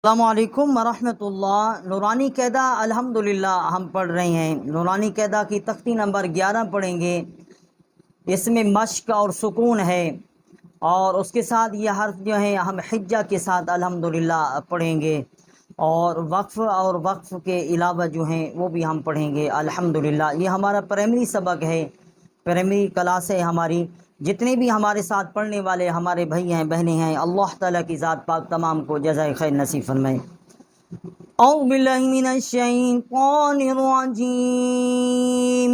अस्सलामुअलैकुम वरहमतुल्लाह। नूरानी क़ैदा अल्हम्दुलिल्लाह हम पढ़ रहे हैं। नूरानी क़ैदा की तख्ती नंबर 11 पढ़ेंगे। इसमें मश्क और सुकून है और उसके साथ ये हर्फ जो है हम हिज्जा के साथ अल्हम्दुलिल्लाह पढ़ेंगे और वक्फ़ के अलावा जो हैं वो भी हम पढ़ेंगे अल्हम्दुलिल्लाह। ये हमारा प्राइमरी सबक है, प्राइमरी क्लास है हमारी। जितने भी हमारे साथ पढ़ने वाले हमारे भाई हैं बहनें हैं, अल्लाह ताला की ज़ात पाक तमाम को जज़ाए खैर नसीब फरमाए। औज़ु बिल्लाहि मिनश शैतानिर रजीम।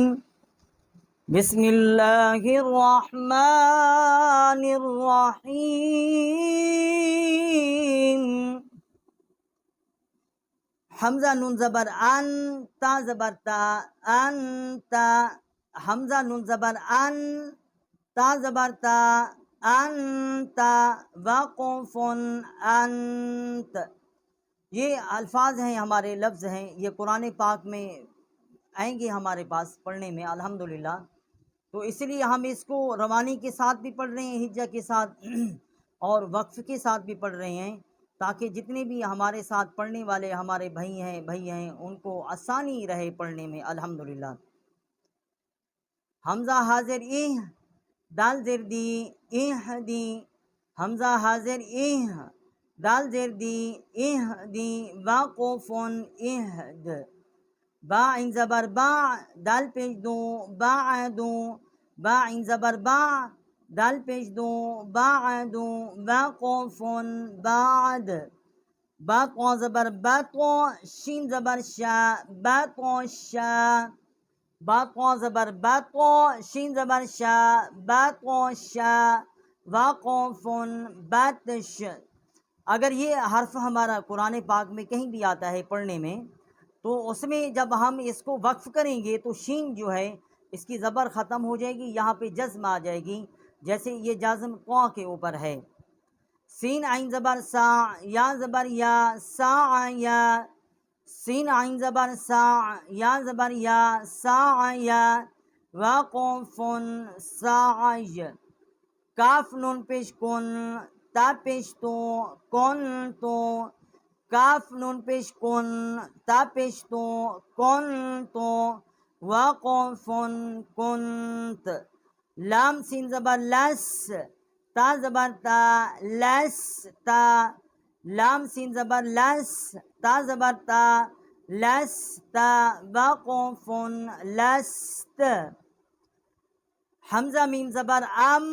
बिस्मिल्लाहिर रहमानिर रहीम। हमजा नून ज़बर अन, ता ज़बर ता, अंता। हमजा नून ज़बर अन, ता ज़बर ता, अंता। वक़फ़ुन अंत। ये अल्फाज हैं, हमारे लफ्ज़ हैं, ये कुरान पाक में आएंगे हमारे पास पढ़ने में अल्हम्दुलिल्लाह। तो इसलिए हम इसको रवानी के साथ भी पढ़ रहे हैं, हिज्जा के साथ और वक्फ़ के साथ भी पढ़ रहे हैं, ताकि जितने भी हमारे साथ पढ़ने वाले हमारे भाई हैं उनको आसानी रहे पढ़ने में अल्हम्दुलिल्लाह। हमज़ा हाजिर इह, दाल ज़ेर दी, इह दी। हमज़ा हाजिर इह, दाल ज़ेर दी, इह दी। वाक़ुफ़ुन इहद। बा इन ज़बर बा, दाल पेश दो, बाअदु। बा इन ज़बर बा, दाल पेश दो, बाअदु। वाक़ुफ़ुन बाद। बा तो ज़बर बा तो, शीन ज़बर शा, बा तो शा। बा तो ज़बर बा तो, शीन ज़बर शा, बा तो शा। वाक़ुफ़ुन बातिश। अगर ये हर्फ हमारा कुरान पाक में कहीं भी आता है पढ़ने में, तो उसमें जब हम इसको वक्फ़ करेंगे तो शीन जो है इसकी ज़बर ख़त्म हो जाएगी, यहाँ पे जज़्म आ जाएगी। जैसे ये जज़्म क़ा के ऊपर है। सीन आइन ज़बर सा, या ज़बर या, सा या। सीन आइन ज़बर सा, या ज़बर या, सा या। वाक़ुफ़ुन साय। काफ नून पेश कुन, ता पेश तो, कौन तो। काफ नून पेश कुन, ता पेश तो, कौन तो। वाक़ुफ़ुन कुंत। लाम सीन ज़बर लस, ता ज़बर ता, लस ता। लाम सीन ज़बर लस, ता ज़बर ता, लस ता। वाक़ुफ़ुन लस्त। हमज़ा मीम ज़बर अम,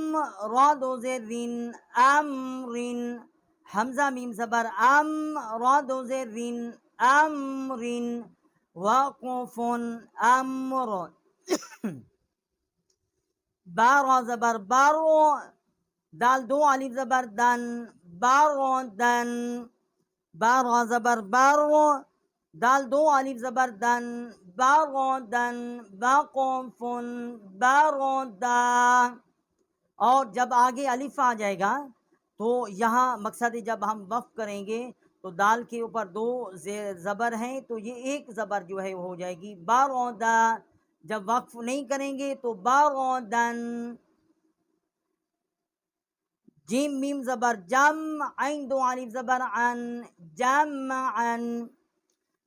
रा दो ज़ेर रिन, अमरिन। हमज़ा मीम ज़बर अम, रा दो ज़ेर रिन, अमरिन। वाक़ुफ़ुन अम्र। बा रा ज़बर बारो, दाल दो अलिफ ज़बर दन, बारो दन। बा रा ज़बर बारो, दाल दो अलिफ ज़बर दन, बारो दन। वाक़ुफ़ुन बारोदा। और जब आगे अलिफ आ जाएगा तो यहाँ मकसद जब हम वक़्फ़ करेंगे तो दाल के ऊपर दो ज़बर हैं, तो ये एक ज़बर जो है हो जाएगी बारोदा। जब वक़्फ़ नहीं करेंगे तो बारोदन। जीम मीम ज़बर जम, आइन दो अलिफ ज़बर अन, जमअन।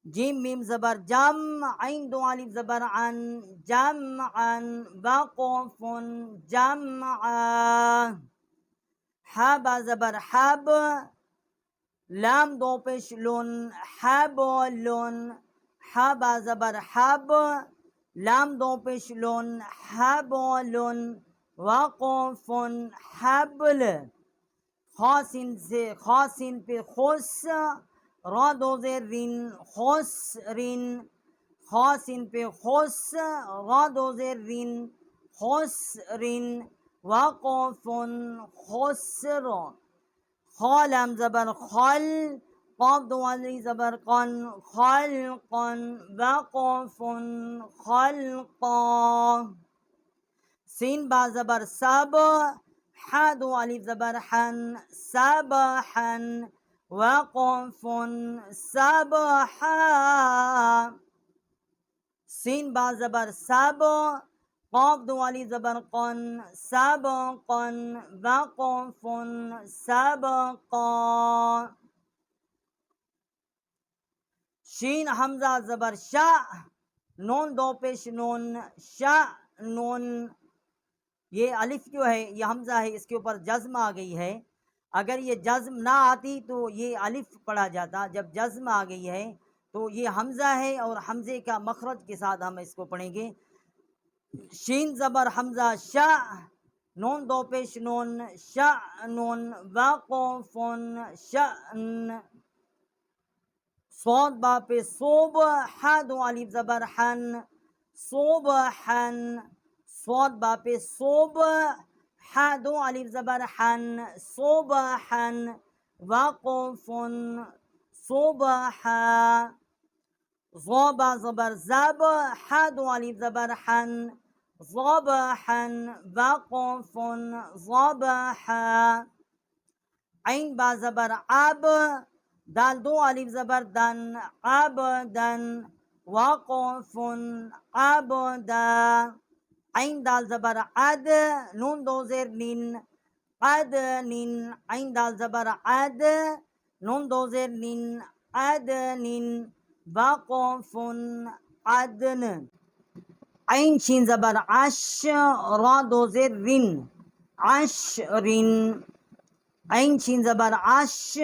जीम मीम ज़बर जम, आइन दो अलिफ ज़बर अन, जमअन। वाक़ुफ़ुन जमअ। हा बा ज़बर हब, लाम दो पेश लुन, हबलुन। हा बा ज़बर हब, लाम दो पेश लुन, हबलुन। वाक़ुफ़ुन हब्ल। खासिन पे खुस, रा दो ज़ेर रिन, खुसरिन। खासिन पे खुस, रा दो ज़ेर रिन, खुसरिन। वाक़ुफ़ुन खुस्र। खा लाम ज़बर खल, क़ाफ दो अलिफ ज़बर क़न, खल्क़न। वाक़ुफ़ुन खल्क़ा। सीन बा ज़बर सब, हा दो अलिफ ज़बर हन, सबहन। वाक़ुफ़ुन सबहा। सीन बा ज़बर सब, क़ाफ दो अलिफ ज़बर क़न, सबक़न। वाक़ुफ़ुन सबक़ा। शीन हमजा ज़बर शा, नून दो पेश नून, शा नून। ये अलिफ जो है ये हमजा है, इसके ऊपर जज्म आ गई है। अगर ये जज्म ना आती तो ये अलिफ पढ़ा जाता। जब जज्म आ गई है तो ये हमजा है और हमजे का मखरज के साथ हम इसको पढ़ेंगे। शीन ज़बर हमजा शा, नून दो पेश नून, शा नून, वाक़फ़ुन शअन। स्वाद बा पे सोब, हा दो अलिफ ज़बर हन, सोबहन। स्वाद बा पे सोब, हा दो अलिफ ज़बर हन, सोबहन। वाक़फ़ुन सोबहा। ज़बा ज़बर ज़ब, हा दो अलिफ ज़बर हन, ज़बहन। वाक़फ़ुन ज़बहा। ऐन बा ज़बर अब, दाल दो अलिफ ज़बर दन, अबदन। वाक़फ़ुन अबदा। ऐन दाल ज़बर अद, नून दो ज़ेर निन, अदनिन। ऐन दाल ज़बर अद, नून दो ज़ेर निन, अदनिन। वाक़फ़ुन अदन। ऐन शीन ज़बर अश, रा दो ज़ेर रिन, अशरिन। ऐन शीन ज़बर अश,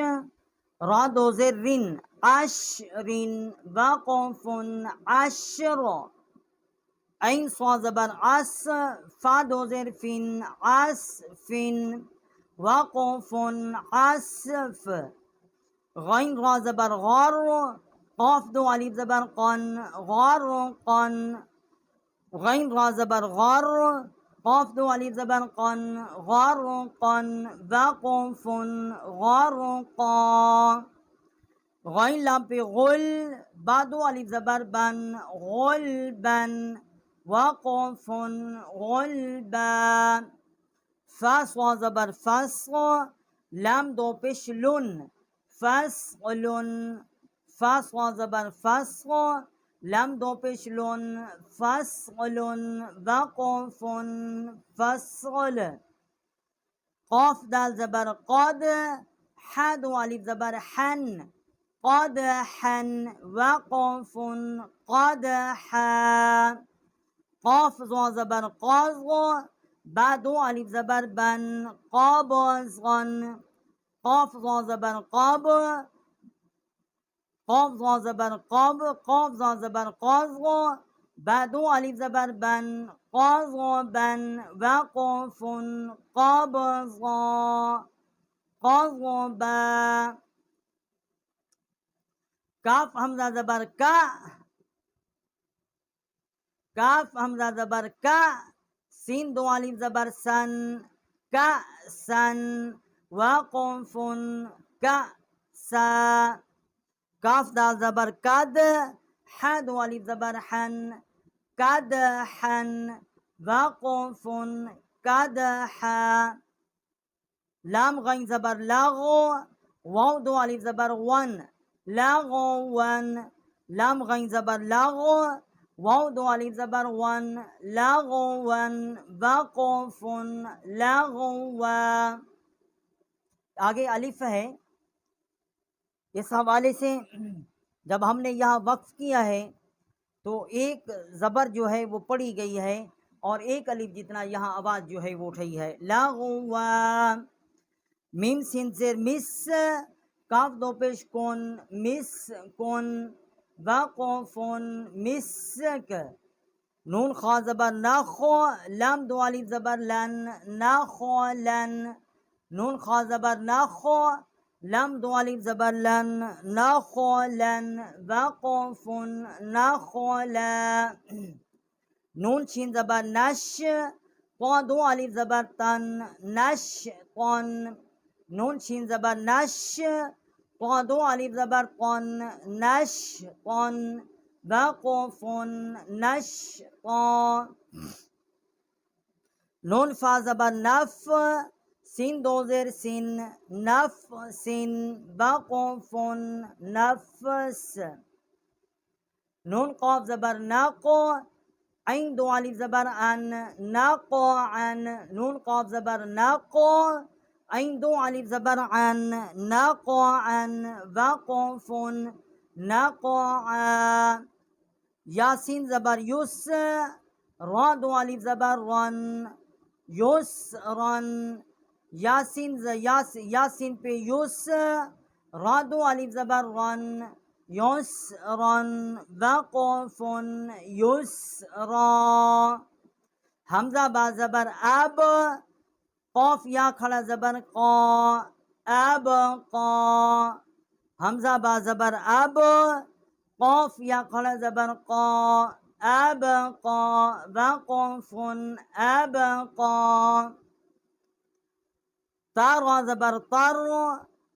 रा दो ज़ेर रिन, अशरिन। वाक़फ़ुन अशर। ऐन स्वा ज़बर अस, फा दो ज़ेर फिन, असफिन। वाक़फ़ुन असफ। गैन रा ज़बर गौर, क़ाफ दो अलिफ ज़बर क़न, गौरक़न। गैन रा ज़बर गौर, क़ाफ दो अलिफ ज़बर क़न, गौरक़न। वाक़फ़ुन गौरक़ा। गैन लाम पे गुल, बा दो अलिफ ज़बर बन, गुलबन। वाक़फ़ुन गुलबा। फा स्वा ज़बर फस, लाम दो पेश लुन, फसलुन। फा स्वा ज़बर फस, लाम दो पेश लुन, फसलुन। वाक़फ़ुन फसल। क़ाफ दाल ज़बर क़द, हा दो अलिफ ज़बर हन, क़दहन। वाक़फ़ुन क़दहा। क़ाफ ज़ा ज़बर क़ज़, बा दो अलिफ ज़बर बन, क़बज़न। क़ाफ ज़ा ज़बर क़ब, क़ाफ ज़ा ज़बर क़ब, क़ाफ ज़ा ज़बर क़ज़, बा दो अलिफ ज़बर बन, क़ज़बन। वाक़फ़ुन क़बज़ा, क़ज़बा। काफ हमज़ा ज़बर का, काफ हमज़ा ज़बर का। सीन दो अलिफ ज़बर सन, का सन। वाक़फ़ुन का सा। काफ दाल ज़बर कद, हा दो अलिफ ज़बर हन, कदहन। वाक़फ़ुन कदहा। लाम गैन ज़बर लग़, वाव दो अलिफ ज़बर वन, लग़वन। लाम गैन ज़बर लग़, वाव दो अलिफ ज़बर वन, लग़वन। वाक़फ़ुन लग़वा। आगे अलिफ है। इस हवाले से जब हमने यहाँ वक्फ किया है तो एक ज़बर जो है वो पढ़ी गई है और एक अलिफ जितना यहाँ आवाज़ जो है वो उठाई है। लग़वा। मीम सिन ज़ेर मिस, काफ दो पेश कौन, मिस कौन। वाक़फ़ुन मिस्क। नून खा ज़बर नख, लाम दो अलिफ ज़बर लन, नखलन। नून खा ज़बर नख, लाम दो अलिफ ज़बर लन, नखलन। वाक़फ़ुन नखला। नून शीन ज़बर नश, क़ा दो अलिफ ज़बर तन, नशक़न। नून शीन ज़बर नश, क़ा दो अलिफ ज़बर क़न, नशक़न। वाक़फ़ुन नशक़ा। नून फा ज़बर नफ, सिन दो ज़ेर सिन, नफ़सिन। वाक़फ़ुन नफ़स। नून क़ाफ ज़बर नक़, ऐन दो अलिफ ज़बर अन, नक़अन। नून क़ाफ ज़बर नक़, ऐन दो अलिफ ज़बर अन, नक़अन। वाक़फ़ुन नक़अ, यासीन ज़बर युस, रा दो अलिफ ज़बर रन, युसरन, यासीन पे युस, रा दो अलिफ ज़बर रन, युसरन, वक़फ़ुन युसरा, हमज़ा बा ज़बर अब, क़ाफ या खड़ा ज़बर क़ा, अब क़ा, हमज़ा बा ज़बर अब, क़ाफ या खड़ा ज़बर क़ा, अब क़ा, वक़फ़ुन अब क़ा, तारा ज़बर तर,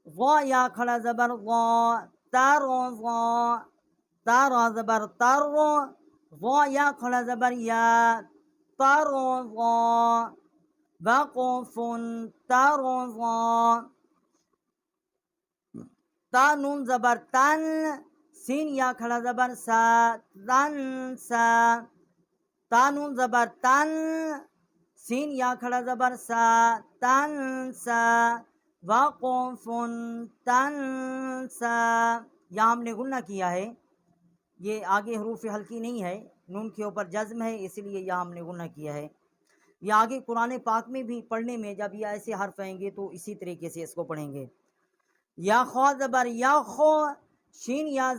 ज़ा या खड़ा ज़बर ज़ा, तर ज़ा, तारा ज़बर तर, ज़ा या खड़ा ज़बर या, तर ज़ा, वक़फ़ुन तर ज़ा, ता नून ज़बर तन, सीन या खड़ा ज़बर सा, तन सा, ता नून ज़बर तन, सीन या खड़ा ज़बर सा, तन सा, वक़फ़ुन तन सा, यहाँ हमने गुन्ना किया है, ये आगे हरूफ हल्की नहीं है, नून के ऊपर जज़्म है, इसलिए यहाँ हमने गुन्ना किया है। ये आगे कुरान पाक में भी पढ़ने में जब ये ऐसे हर्फ आएंगे तो इसी तरीके से इसको पढ़ेंगे। या खौ ज़बर या खो, शीन या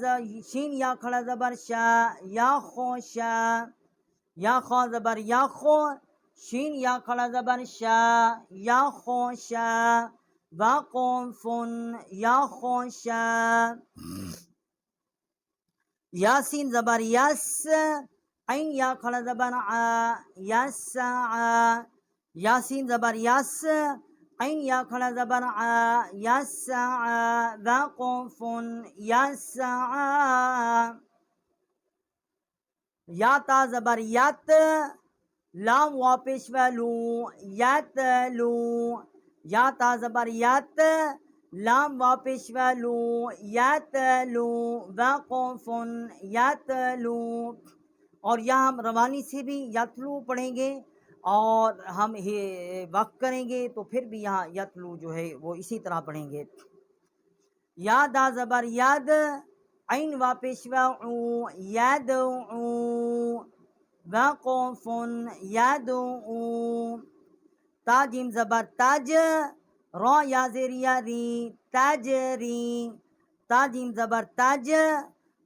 खड़ा ज़बर शा, या खो शा, या खौ ज़बर या खो, शीन या खड़ा ज़बर शा, या खो शा, वक़फ़ुन या खो शा, यासीन ज़बर यस, ऐन या खड़ा ज़बर आ, यस्सा, यासीन ज़बर यस, ऐन या खड़ा ज़बर आ, यस्सा, वक़फ़ुन यस्सा, या ता ज़बर यत, लाम वापिश वलू, यतलू, या ता ज़बर यत, लाम वापिश वलू, यतलू, वक़फ़ुन यतलू, और यहाँ हम रवानी से भी यतलू पढ़ेंगे और हम वक़्फ़ करेंगे तो फिर भी यहाँ यतलू जो है वो इसी तरह पढ़ेंगे। या दा ज़बर यद, ऐन वापिश वऊ, यदऊ, वक़फ़ुन यदऊ, ता जीम ज़बर तज, रा या ज़ेरिया री, तजरी, ता जीम ज़बर तज,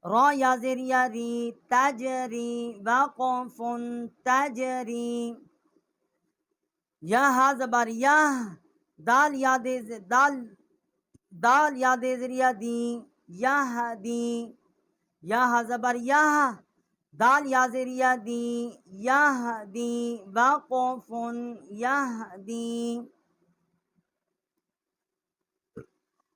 रा या ज़ेरिया री, तजरी, वक़फ़ुन तजरी, या हा ज़बर यह, दाल या दे ज़रिया दी, यहदी, या हा ज़बर यह, दाल या ज़रिया दी, यहदी, वक़फ़ुन यहदी,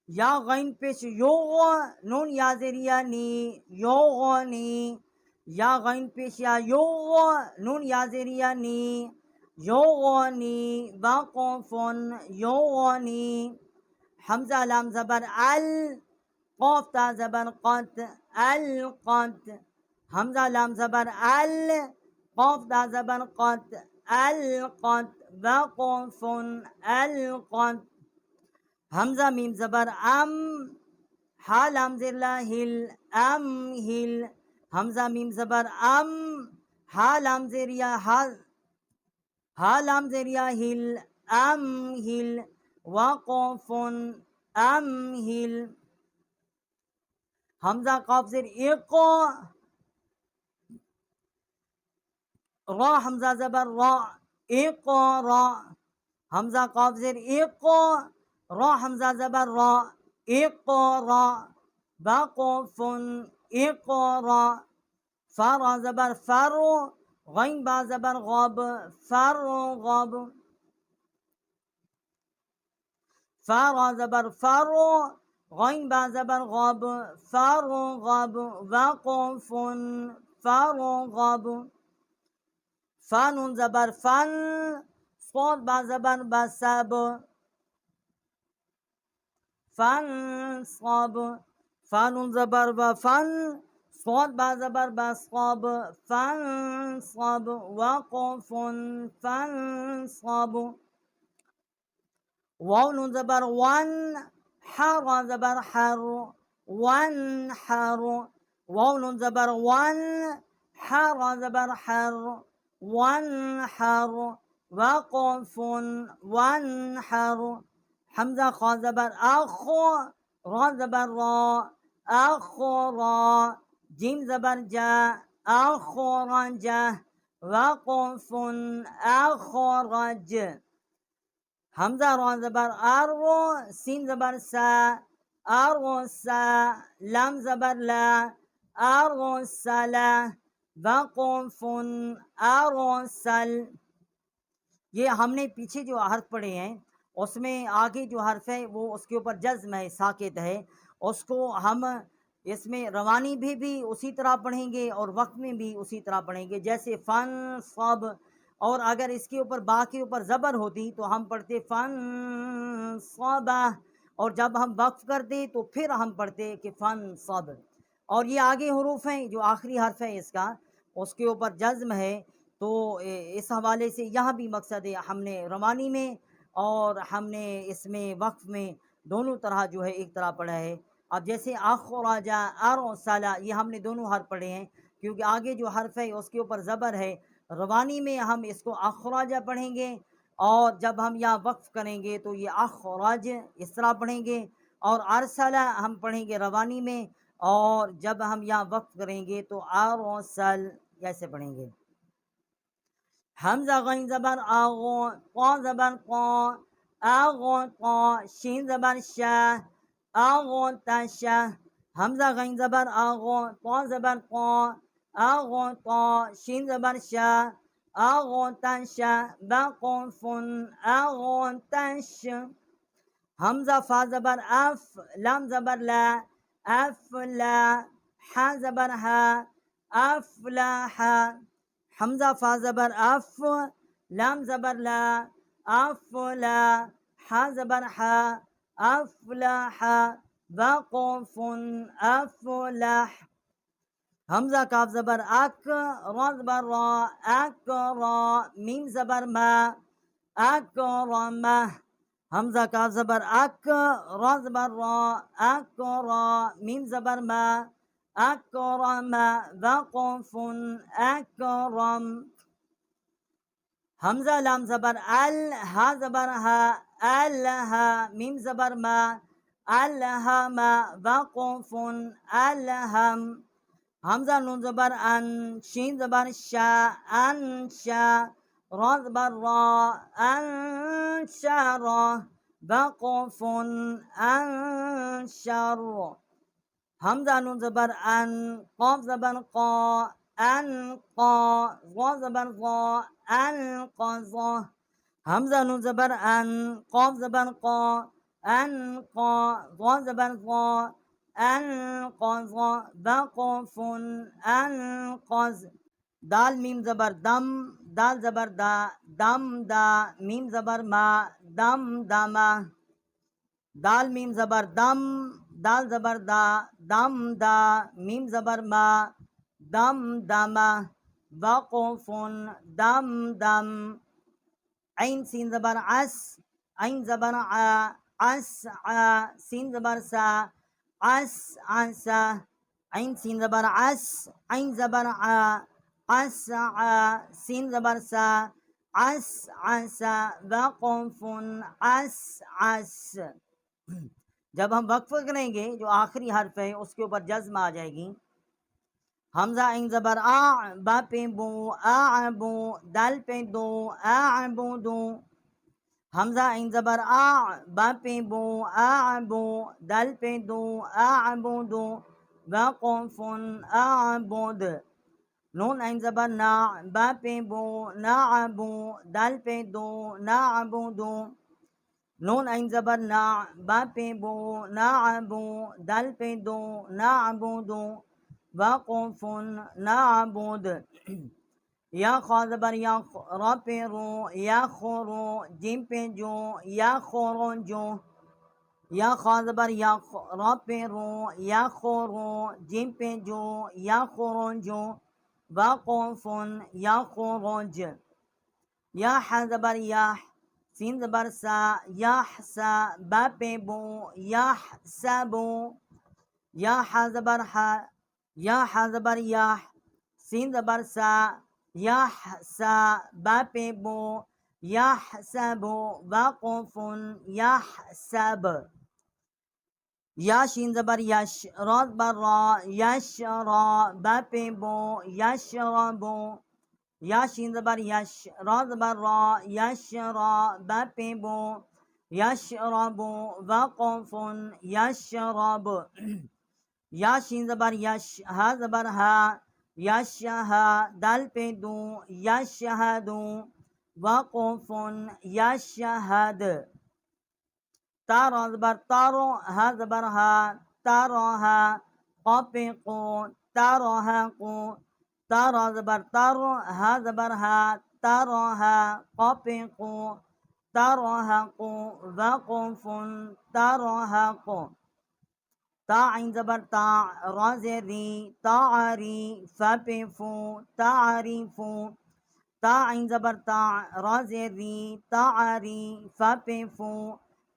या गैन पेश योग, नून या ज़रिया नी, योगनी, या गैन पेश या योग, नून या ज़रिया नी, योगनी, वक़फ़ुन योगनी, हमज़ा लाम ज़बर अल, क़ाफ ता ज़बर क़त, अल क़त, हमज़ा लाम ज़बर अल, क़ाफ ता ज़बर क़त, अल क़त, वक़फ़ुन अल क़त, हमज़ा मीम ज़बर अम, हा लाम ज़िर हिल, अम हिल, हमज़ा मीम ज़बर अम, हा लाम ज़ेरिया हिल, अम हिल, वक़फ़ुन अम हिल, हमज़ा क़ाफ ज़ेर इक़, रा हमज़ा ज़बर रा, इक़रा, हमज़ा क़ाफ ज़ेर इक़, रा हमज़ा ज़बर रा, इक़रा, वक़फ़ुन इक़रा, फ़ा रा ज़बर फ़र, गैन बा ज़बर ग़ब, फ़रग़ब, फ़ा रा ज़बर फ़र, गैन बा ज़बर ग़ब, फ़रग़ब, वक़फ़ुन फ़रग़ब, फ़ा नून ज़बर फ़न, स्वाद बा ज़बर बसब, फ़नसब, फ़ा नून ज़बर वफ़न, स्वाद बा ज़बर बसब, फ़नसब, वक़फ़ुन फ़नसब, वाव नून ज़बर वन, हा रा ज़बर हर, वनहर, वाव नून ज़बर वन, हर ज़बर हर, वनहर, वक़फ़ुन वनहर, हमज़ा ख़ा ज़बर अख़, रा ज़बर रा, अख़रा, जीम ज़बर जा, अख़रजा, वक़फ़ुन अख़रज, हमज़ा रा ज़बर अर, सीन ज़बर सा, अरसा, लाम ज़बर ला, अरसला, वक़फ़ुन अरसल। ये हमने पीछे जो हर्फ पढ़े हैं उसमें आगे जो हर्फ है वो उसके ऊपर जज्म है, साकित है, उसको हम इसमें रवानी भी उसी तरह पढ़ेंगे और वक्त में भी उसी तरह पढ़ेंगे। जैसे फ़न सब, और अगर इसके ऊपर बा के ऊपर ज़बर होती तो हम पढ़ते फ़न सबा, और जब हम वक्फ करते तो फिर हम पढ़ते कि फ़न सब। और ये आगे हरूफ हैं, जो आखिरी हर्फ है इसका उसके ऊपर जज्म है। तो इस हवाले से यह भी मकसद है, हमने रवानी में और हमने इसमें वक्फ में दोनों तरह जो है एक तरह पढ़ा है। अब जैसे अखराजा, अरसला, ये हमने दोनों हर्फ पढ़े हैं क्योंकि आगे जो हर्फ है उसके ऊपर ज़बर है। रवानी में हम इसको अखराजा पढ़ेंगे और जब हम यहाँ वक्फ करेंगे तो ये अखराज इस तरह पढ़ेंगे, और अरसला हम पढ़ेंगे रवानी में, और जब हम यहाँ वक्फ करेंगे तो अरसल ऐसे पढ़ेंगे। हमज़ा गैन ज़बर आगो, क़ा ज़बर क़ा, आगो क़ा, शीन ज़बर शा, आगो तशा, हमज़ा गैन ज़बर आगो, क़ा ज़बर क़ा, आगो क़ा, शीन ज़बर शा, आगो तशा, वक़फ़ुन आगो तश, हमज़ा फ़ा ज़बर अफ, लाम ज़बर ला, अफ़ला, हा ज़बर हा, अफ़लाहा, हमज़ा फ़ा ज़बर अफ, लाम ज़बर ला, अफ़ला, हा ज़बर हा, अफ़लाहा, वक़फ़ुन अफ़लाह, हमज़ा काफ ज़बर अक, रा ज़बर रा, अकरा, मीम ज़बर मा, अकरमा, हमज़ा काफ ज़बर अक, रा ज़बर रा, अकरा, मीम ज़बर मा, अकरमा, वक़फ़ुन अकरम, हमज़ा लाम ज़बर अल, हा ज़बर हा, अलहा, मीम ज़बर मा, अलहमा, वक़फ़ुन अलहम, हमज़ा नून ज़बर अन, शीन ज़बर शा, अनशा, रा ज़बर रा, अनशरा, वक़फ़ुन अनशर, हमज़ा नून ज़बर अन, क़ाफ ज़बर क़ा, अनक़ा, ज़ा ज़बर ज़ा, अनक़ज़ा, हमज़ा नून ज़बर अन, क़ाफ ज़बर क़ा, अनक़ा, ज़ा ज़बर ज़ा, अनक़ज़ा, वक़फ़ुन अनक़ज़, दाल मीम ज़बर दम, दाल ज़बर दा, दम दा, मीम ज़बर मा, दम दमा, दाल मीम ज़बर दम, दाल ज़बर दा, दम दा, मीम ज़बर मा, दम दमा, वक़फ़ुन दम दम, ऐन सीन ज़बर अस, ऐन ज़बर आ, अस आ, सीन ज़बर सा, अस आसा, ऐन सीन ज़बर अस, ऐन ज़बर आ, अस आ, सीन ज़बर सा, अस आसा, वक़फ़ुन अस अस। जब हम वक्फ करेंगे जो आखिरी हर्फ है उसके ऊपर जज्म आ जाएगी। हमज़ा इन ज़बर आ, बा पे बो, आ बो, दाल पे दो, आ बो दो, हमज़ा इन ज़बर आ, बा पे बो, आ बो, दाल पे दो, आ बो दो, वक़फ़ुन आ बोद, नून इन ज़बर ना, बा पे बो, ना बो, दाल पे दो, ना बो दो, नून ऐन ज़बर ना, बा पे बो, ना बो, दाल पे दो, ना बो दो, वक़फ़ुन ना बोद, या ख़ा ज़बर या, रा पे रो, या खोरो, जिम पे जो, या खोरो जो, या ख़ा ज़बर या, रा पे रो, या खोरो, जिम पे जो, या खोरो जो, वक़फ़ुन या खोरोज, या हा ज़बर या, सीन ज़बर सा, याहसा, बा पे बो, याहसबो, या हा ज़बर हा, या हा ज़बर याह, सीन ज़बर सा, याह सा, बा पे बो, याह सबो, वाक़ुफ़ुन, याह सब, या शीन ज़बर यश, रा ज़बर रा, यश रा, बा पे बो, यश बो, या शीन ज़बर यश, रा ज़बर रा, यश रा, बा पे बो, यश बो, वाक़ुफ़ुन, यश रब, या शीन ज़बर यश, हा ज़बर हा, यश हा, दाल पे दू, यश दू, वाक़ुफ़ुन, यश हद, तारा ज़बर तारो, हा ज़बर हा, तारा हा, क़ाफ पे क़ू, तारा हा क़ू, तारा ज़बर तारो, हा ज़बर हा, तारा हा, क़ाफ पे क़ू, तारा हा क़ू, वाक़ुफ़ुन, तारा हा क़ू, ता आइन ज़बर ता, रा ज़ेर री, तारी, फा पे फू, तारीफ़ू, ता आइन ज़बर ता, रा ज़ेर री, तारी, फा पे फू,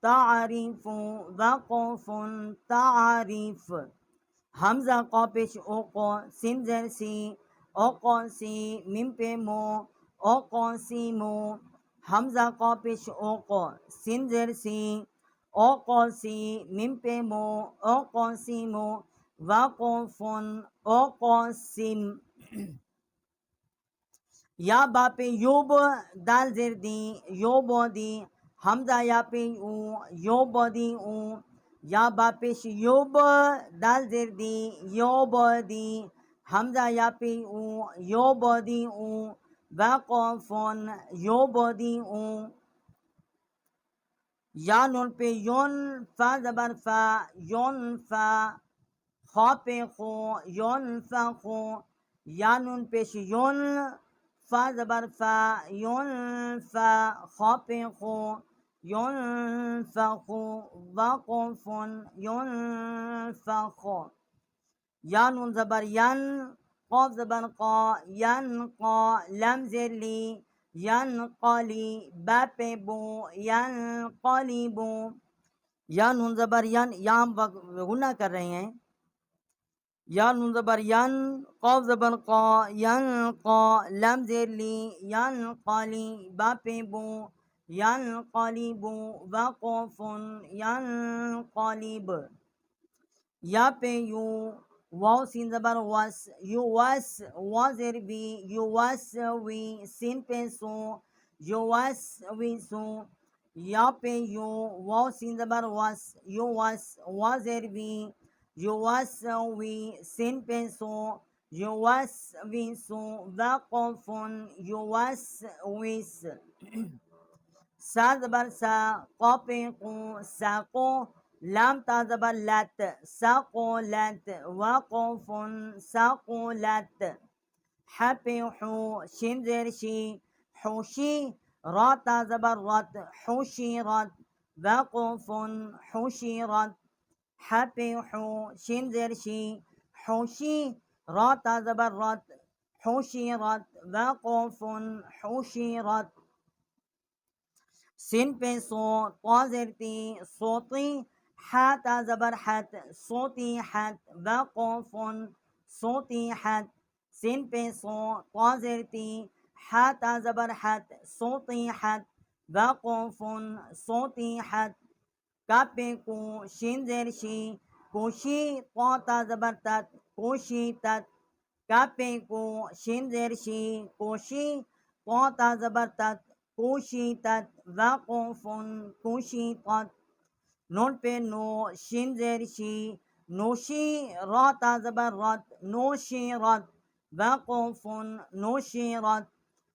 तारीफ़ू, वाक़ुफ़ुन, तारीफ़, हमज़ा क़ा पेश ओक़ो, सिन ज़ेर सी, ओक़ो सी, मिम पे मो, ओक़ो सी मो, हमज़ा क़ा पेश ओक़ो, सिन ज़ेर सी, ओक़ो सी, मिम पे मो, ओक़ो सी मो, वाक़ुफ़ुन, ओक़ो सिम, या बा पे योब, दाल ज़ेर दी, योबोदी, हमज़ा या पे ऊ, योबोदी ऊ, या बा पेश योब, दाल ज़ेर दी, योबोदी, हमज़ा या पे ऊ, योबोदी ऊ, वाक़ुफ़ुन, योबोदी ऊ, या नून पे योन, फा ज़बर फा, योन फा, ख़ा पे खो, योन फा खो, या नून पेश योन, फा ज़बर फा, योन फा, ख़ा पे खो, योन फा खो, वाक़ुफ़ुन, योन फा खो, या नून ज़बर यन, क़ाफ ज़बर क़ा, यन क़ा, लम ज़ेर ली, यन क़ाली, बा पे बो, यन क़ालिबो, या नून ज़बर यन, या हम गुना कर रहे हैं, या नून ज़बर यन, क़ाफ ज़बर क़ा, यन क़ा, लम ज़ेर ली, यन क़ाली, बा पे बो, यन क़ालिबो, वाक़ुफ़ुन, यन क़ालिब, या पे यू, वाव सीन ज़बर वस, यू वस, वा ज़ेर वी, यू वस वी, सीन पे सो, यू वस वी सो, या पे यू, वाव सीन ज़बर वस, यू वस, वा ज़ेर वी, यू वस वी, सीन पे सो, यू वस वी सो, वाक़ुफ़ुन, यू वस विस, सा ज़बर सा, क़ा पे क़ू, साक़ो, लाम ता ज़बर लत, साक़ो लत, वाक़ुफ़ुन, साक़ो लत, हा पे हू, शिन ज़ेर शी, होशी, रा ता ज़बर रत, होशी रत, वाक़ुफ़ुन, होशी रत, हा पे हू, शिन ज़ेर शी, होशी, रा ता ज़बर रत, होशी रत, वाक़ुफ़ुन, होशी रत, सिन पे सो, ता ज़ेर ती, सोती, हा ता ज़बर हत, सोती हत, वाक़ुफ़ुन, सोती हत, सिन पे सो, ता ज़ेर ती, हा ता ज़बर हत, सोती हत, वाक़ुफ़ुन, सोती हत, का पे को, शिन ज़ेर शी, कोशी, ता ता ज़बर तत, कोशी तत, का पे को, शिन ज़ेर शी, कोशी, ता ता ज़बर तत, कोशी तत, वाक़ुफ़ुन, कोशी तत, नून पे नो, शिन ज़ेर शी, नोशी, रा ता ज़बर रत, नोशी रत, वाक़ुफ़ुन, नोशी रत,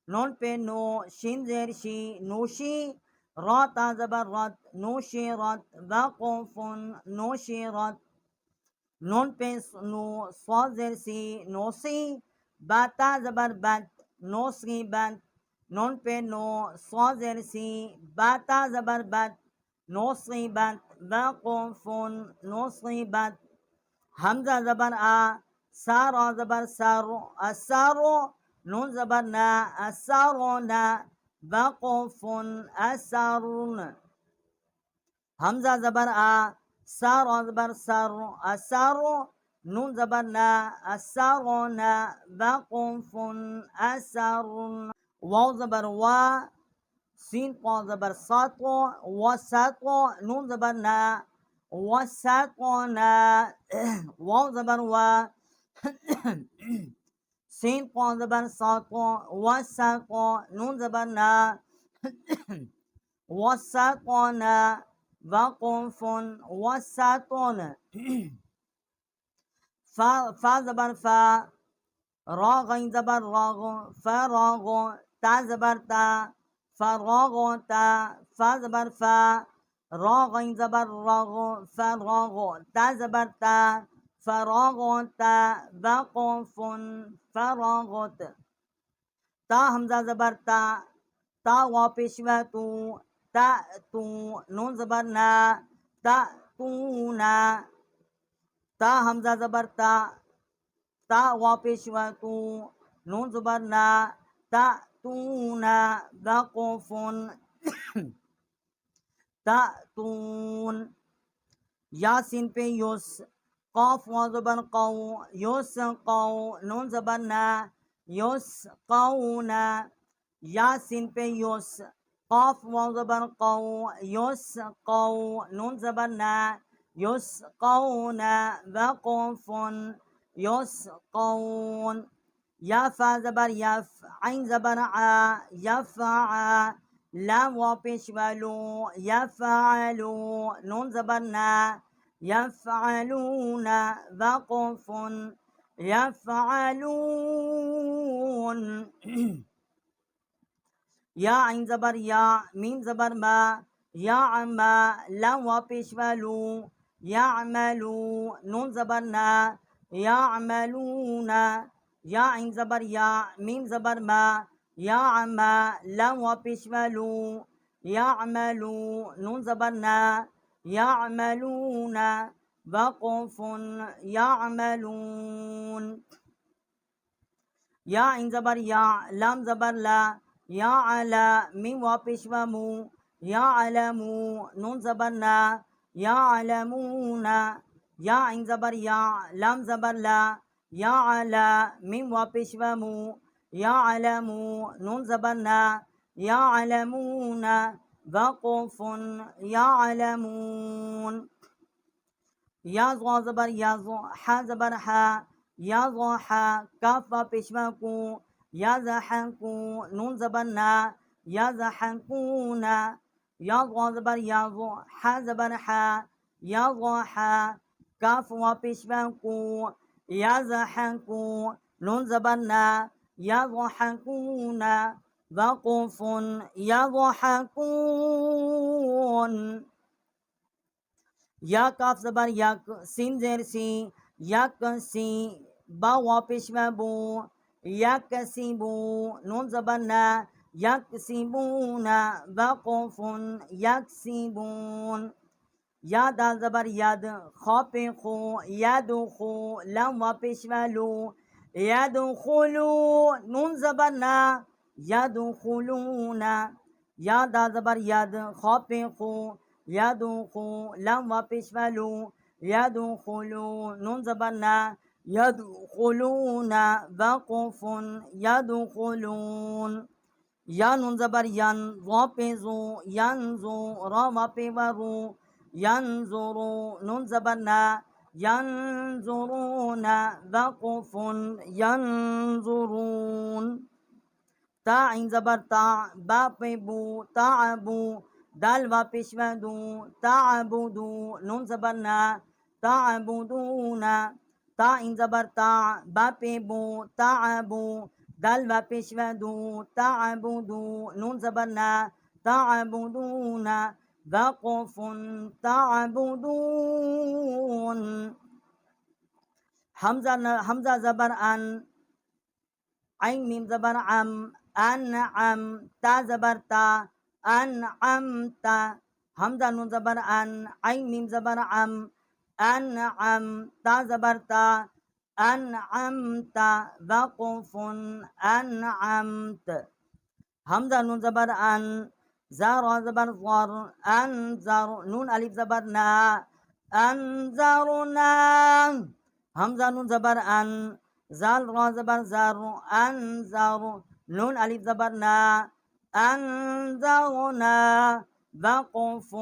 नून पे नो, शिन ज़ेर शी, नोशी, रा ता ज़बर रत, नोशी रत, वाक़ुफ़ुन, नोशी रत, नून पे नो, स्वा ज़ेर सी, नोसी, बाता ज़बर बत, नोसी बत, नून पे नो, स्वा ज़ेर सी, बाता ज़बर बत, नोसी बत, वाक़ुफ़ुन, नोसी बत, हमज़ा ज़बर आ, सारा ज़बर सारो, असारो, नून ज़बर ना, असारो ना, वाक़ुफ़ुन, असारुन, हमज़ा ज़बर आ, سار زبر سر أسر نون زبر نا أسرنا وقف أسر واو زبر وا سين قا زبر سات وسط نون زبر نا وسطنا واو زبر وا سين قا زبر سات وسط نون زبر نا وسطنا وقف وسطون فا زبر فا را غين زبر راغ فراغ تا زبر تا فراغ تا فا زبر فا را غين زبر راغ فراغ تا زبر تا فراغ تا وقف فراغت تا همزه زبر تا وا پیشوا تو نون زبر نا تا تونا تا همزه زبر تا وا پیشوا تو نون زبر نا تا تونا وقف تا تون یاسین پہ یوس قاف وا زبر قو یوس قو نون زبر نا یوس قونا یاسین پہ یوس قاف وا زبر قو یوس قو نون زبر نا یوس قونا وقف یوس قون یا فا زبر یف عین زبر ع یفع لام وا پیش والو یفعلو نون زبر نا يفعلون وقف يفعلون یا عین زبر یا میم زبر ما یعما لام وا پیش والو یعملو نون زبر نا یعملون یا عین زبر یا میم زبر ما یعما لام وا پیش والو یعملو نون زبر نا يعملون وقف يعملون یا عین زبر یا لام زبر لا یا علا میم وا پیشوا مو یا علمو نون زبر نا یا علمون یا عین زبر یا لام زبر لا یا علا میم وا پیشوا مو یا علمو نون زبر نا یا علمون وقف يعلمون یا زوا زبر یا زو حا زبر حا یا زو حا کاف وا پیشوا کو یا زحنکو نون زبر نا یا زحنکونا یا زوا زبر یا زو حا زبر حا یا زو حا کاف وا پیشوا کو یا زحنکو نون زبر نا یا زحنکونا وقف يضحكون یا کاف زبر یک سین زیر سی یک سی با وا پیشوا بو یک سی بو نون زبر نا یک سی بونا وقف یک سی بون یا دال زبر ید خا پہ خو ید خو لام وا پیشوا لو ید خلو نون زبر نا يدخلون یا دا زبر ید خا پہ خو یدخو لام وا پیشوا لو یدخلو نون زبر نا یدخلون وقف یدخلون یا نون زبر ین وا پہ زو ینزو را وا پہ ورو ینظرو نون زبر نا ینظرون وقف ینظرون تا عین زبر تا با پہ بو تعبو دال وا پیشوا دو تعبدو نون زبر نا تعبدون تا عین زبر تا با پہ بو تعبو دال وا پیشوا دو تعبدو نون زبر نا تعبدون وقف تعبدون حمزہ زبر ان عین میم زبر عم انعم تا زبر تا انعمت حمزہ نون زبر ان عین میم زبر عم انعم تا زبر تا انعمت وقف انعمت حمزہ نون زبر ان زار زبر ضر انذر نون الف زبر نا أنذرنا همزة نون زبر أن زال را زبر زر أنذر نون ألف زبر نا أنذرنا وقف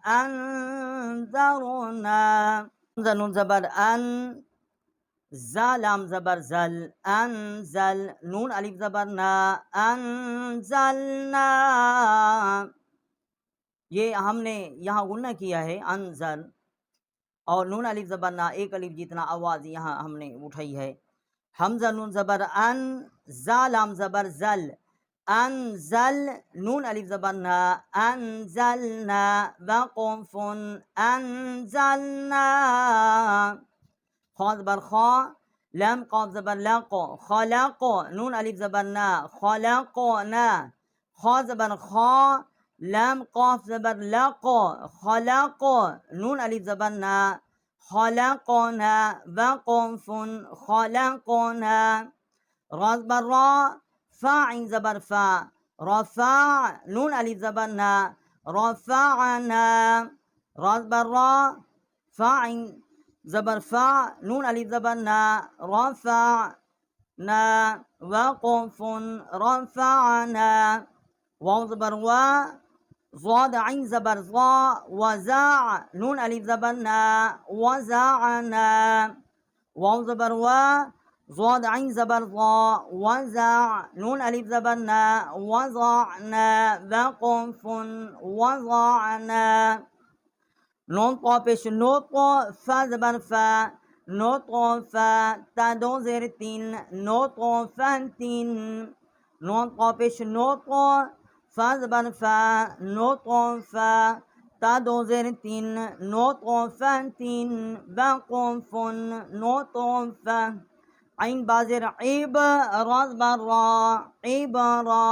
أنذرنا همزة نون زبر أن زالام زبر زل أنزل نون ألف زبر نا أنزلنا ये हमने यहाँ गुन्ना किया है अनजल और नून अलिफ ज़बर ना एक अलिफ जितना आवाज़ यहाँ हमने उठाई है। हमजा नून ज़बर अन ज़ालाम ज़बर ज़ल अनज़ल नून अलिफ ज़बर ना अनज़लना वक़फ़ुन अनज़लना खा ज़बर खा लम क़ाफ ज़बर लक़ खलक़ नून अलिफ ज़बर ना खलक़ना खा ज़बर खा लम क़ाफ ज़बर लक़ खलक़ नून अलिफ ज़बर ना खलक़ना वक़फ़ुन खलक़ना रा ज़बर रा फ़ा इन ज़बर फ़ा रफ़ा नून अलिफ ज़बर ना रफ़अना रा ज़बर रा फ़ा इन ज़बर फ़ा नून अलिफ ज़बर ना रफ़अना वक़फ़ुन रफ़अना वाव ज़बर वा ज़ाद आइन ज़बर ज़ा वज़ा नून अलिफ ज़बर ना वज़अना वाव ज़बर वा ज़ाद आइन ज़बर ज़ा वज़ा नून अलिफ ज़बर ना वज़अना वक़फ़ुन वज़अना नून क़ा पेश नूत फ़ा ज़बर फ़ा नूत फ़ा ता दो ज़ेर तीन नूत फ़तीन नून क़ा पेश नूत फ़ा ज़बर फ़ा नूत फ़ा ता दो ज़ेर तीन नूत फ़तीन वक़फ़ुन नूत फ़ा आइन बाज़ेर ईब रा ज़बर रा ईबरा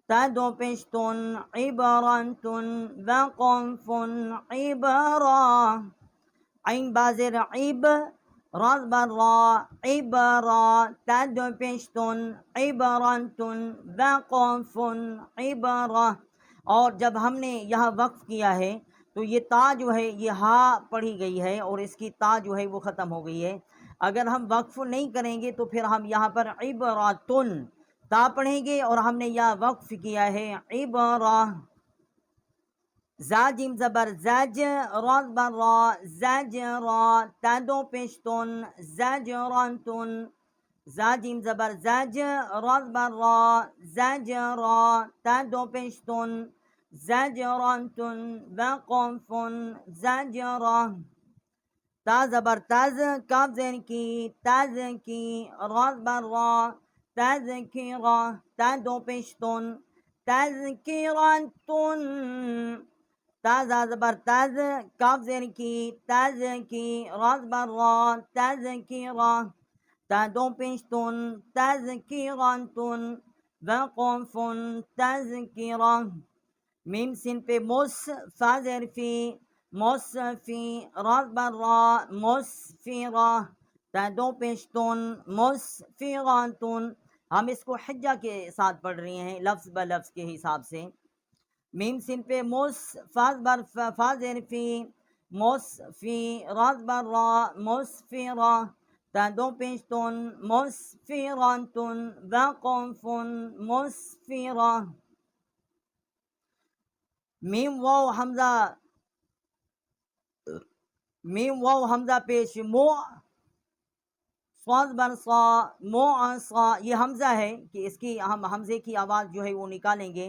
ता दो पेशतुन इबरतुन वक़फ़ुन इबरा आइन बाज़ेर ईब रा ज़बर रा इबरा ता दो पेशतुन इबरतुन वक़फ़ुन इबरा। और जब हमने यह वक्फ किया है तो ये ता जो है ये हा पढ़ी गई है और इसकी ता जो है वो ख़त्म हो गई है। अगर हम वक्फ नहीं करेंगे तो फिर हम यहाँ पर इबरातुन ता पढ़ेंगे और हमने यह वक्फ किया है इबरा। जाजिम ज़बर जज रा ज़बर रा ज़जरा ता दो पेशतुन ज़जरतुन जाजिम ज़बर जज रा ज़बर रा ज़जरा ता दो पेशतुन ज़जरतुन वक़फ़ुन ज़जरा ता ज़बर तज काफ ज़ेर की तज की रा ज़बर रा तज़किरा ता दो पेशतुन तज़किरतुन ता ज़बर तज काफ ज़ेर की तज की रा ज़बर रा तज़किरा ता दो पेशतुन तज़किरतुन वक़फ़ुन तज़किरा मीम सिन पे मुस फ़ा ज़ेर फ़ी मुस्फ़ी रा ज़बर रा मुस्फ़िरा ता दो पेशतुन मुस्फ़िरतुन। हम इसको हिज्जा के साथ पढ़ रहे हैं लफ्ज़ ब लफ्ज़ के हिसाब से। मीम सिन पे मुस फ़ा ज़बर फ़ा ज़ेर फ़ी मुस्फ़ी रा ज़बर रा मुस्फ़िरा ता दो पेशतुन मुस्फ़िरतुन वक़फ़ुन मुस्फ़िरा। मीम वाव हमज़ा पेश मो स्वाज़ बर सा मो सा ये हमज़ा है कि इसकी हम हमज़े की आवाज़ जो है वो निकालेंगे।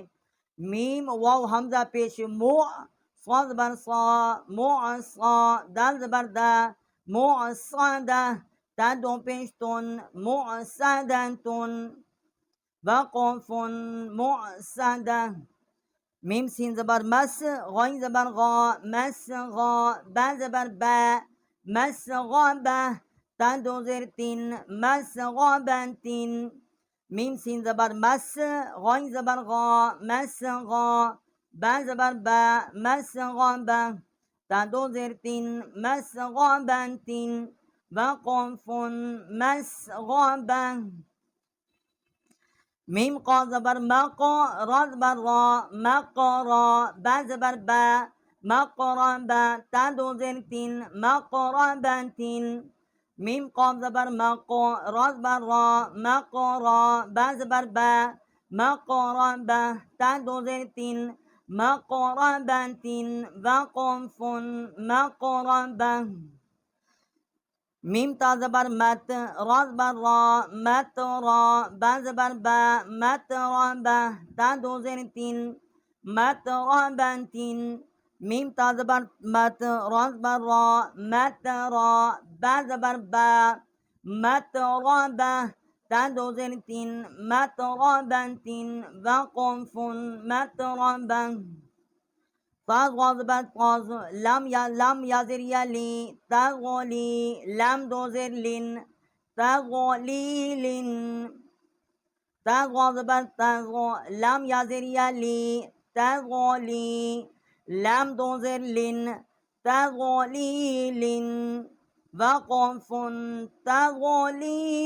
मीम वाव हमज़ा पेश मो स्वाज़ बर सा मो सा दाल ज़बर दा मो सादा ता दो पेशतुन मो सादतुन वक़फ़ुन मो सादा। मीम सीन ज़बर मस गॉइन ज़बर गा मस गा बा ज़बर बा मस गा बा ता दो ज़ेर तीन मस गा बन तीन। मीम सीन ज़बर मस गॉइन ज़बर गा मस गा बा ज़बर बा मस गा बा ता दो ज़ेर तीन मस गा बन तीन वक़फ़ुन मस गा बा। मीम क़ा ज़बर मक़ रा ज़बर रा मक़रा बा ज़बर बा مقربة تا دو زیر تین مقربتین میم قاف زبر مقو را زبر را مقرا با زبر با مقربة تا دو زیر تین مقربتین و قاف مقربة میم تا زبر مت را زبر را مت را با زبر با مت را با تا دو زیر تین مت را بنتین میم تا زبر مت را زبر را مت را با زبر با مت را با تا دو زیر تین مت را بنتین و قنف مت را بن فاز غاضبت قاز لم يزر يلي تغولي لم دوزر لن تغولي تغاضبت تغو لم يزر يلي تغولي لم دوزر لن تغولي وقف تغوليل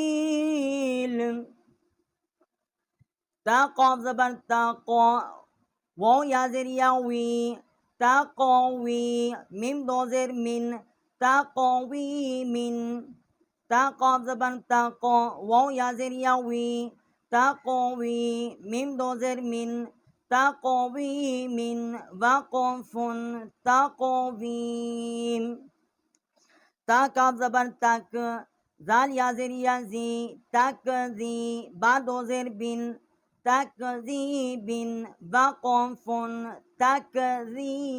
تقاف زبر تقو واو يزر يوي تقوي ميم دوزر من تقوي من تقاف زبر تقو واو يزر يوي تقوي ميم دوزر من تقوي من وقف تقويم تقاف زبر تك زال يزر يزي تكزي با دوزر بن تكذيب وقف تكذيب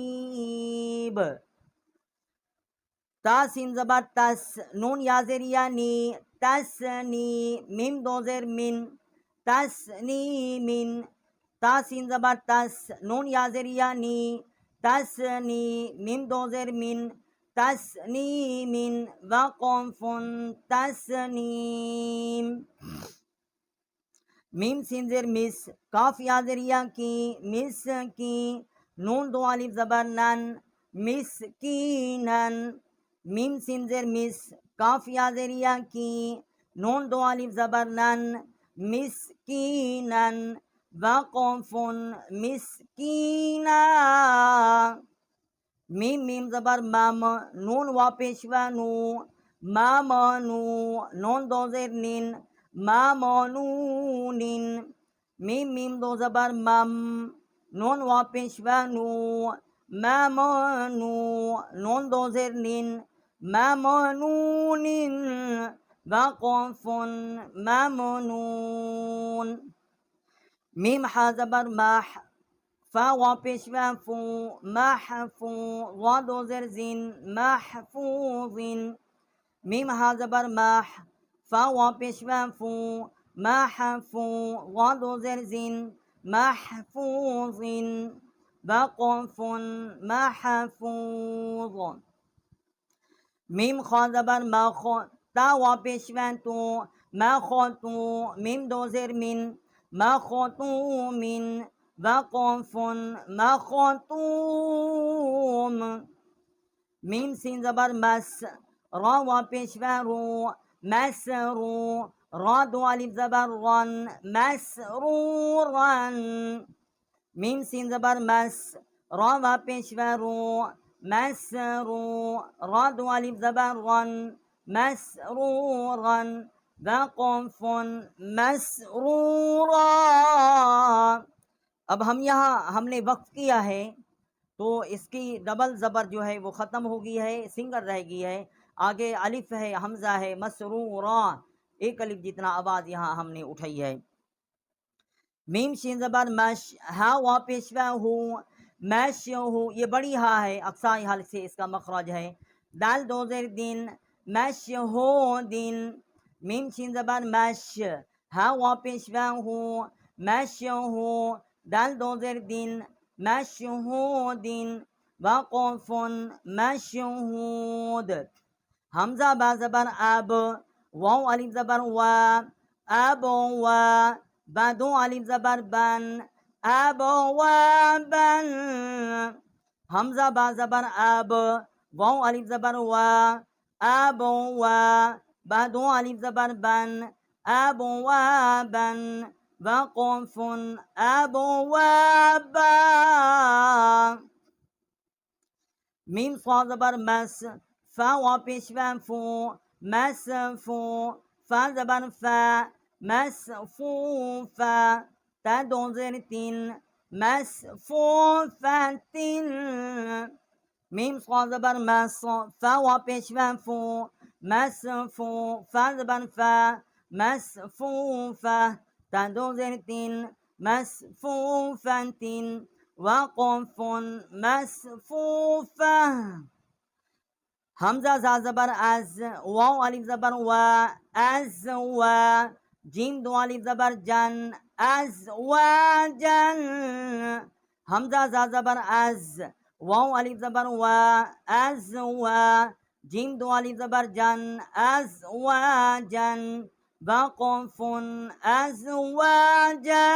تاسين زبر تس نون يازر يعني تسني ميم دوزر من تسني من تاسين زبر تس نون يازر يعني تسني ميم دوزر من تسني من وقف تسنيم मीम सिंजर मिस काफ याजरिया की मिस की नून दो अलिफ जबर नन मिस की नन मीम सिंजर मिस काफ याजरिया की नून दो अलिफ जबर नन मिस की नन वक़फ़ुन मिस्कीना मीम मीम जबर मम नून वापेशवा नू मामनू नून दो ज़ेर निन मामनूनिन मीम मीम दो जबर मम नून वापेशवा नू मामनू नून दो ज़ेर निन मामनूनिन वक़फ़ुन मामनून मीम हा जबर मह फा वापेशवा फू महफू वा दो ज़ेर जिन महफूजिन मीम हा जबर मह फा वापेशवा फू महफू वा दो ज़ेर जिन महफूजिन वक़फ़ुन महफूज़ मीम खा जबर मख ता वापेशवा तू मखतू मीम दो ज़ेर मिन मखतूमिन वक़फ़ुन मखतूम मीम सिन जबर मस रा वापेशवा रू मसरू रा दो अलिफ जबर रन मसरूरन मीम सिन जबर मस रा वापेशवा रू मसरू रा दो अलिफ जबर रन मसरूरन वक़फ़ुन मसरूरा। अब हमने वक्फ किया है तो इसकी डबल ज़बर जो है वो ख़त्म हो गई है, सिंगल रह गई है। आगे अलिफ है, हमज़ा है, मसरूरा एक अलिफ जितना आवाज़ यहाँ हमने उठाई है। मीम शीन ज़बर मश हा वापेशवा हूँ मैश हूँ, ये बड़ी हा है, अक्साई हाल से इसका मखरज है। दाल दो ज़ेर दिन मैश हो दिन मीम शीन ज़बर मश हा वापेशवा हूँ मैश हूँ दाल दो ज़ेर दिन मशहूदिन वक़फ़ुन मशहूद हमज़ा बा ज़बर अब वाव अलिफ ज़बर वा अब वा बा दो अलिफ ज़बर बन अब वा बन हमज़ा बा ज़बर अब वाव अलिफ ज़बर वा अब वा बा दो अलिफ ज़बर बन अब वा बन वक़फ़ुन अबवाबा मीम स्वाद ज़बर मस, फा वा पेश फू, मस फू, फा ज़बर फा, मस फू फा, ता दो ज़ेर तीन, मस फू फा तीन। मीम स्वाद ज़बर मस, फा वा पेश फू, मस फू, फा ज़बर फा, मस फू फा, ता दो ज़ेर तीन, मस फू फा तीन। वक़फ़ मसफ़ूफ़ा। हमज़ा ज़ा ज़बर अज़, वाव अलिफ ज़बर वा, अज़ वा, जीम दो अलिफ ज़बर जन, अज़ वा जन। हमज़ा ज़ा ज़बर अज़, वाव अलिफ ज़बर वा, अज़ वा, जीम दो अलिफ ज़बर जन, अज़ वा जन। वक़फ़ अज़वाजा।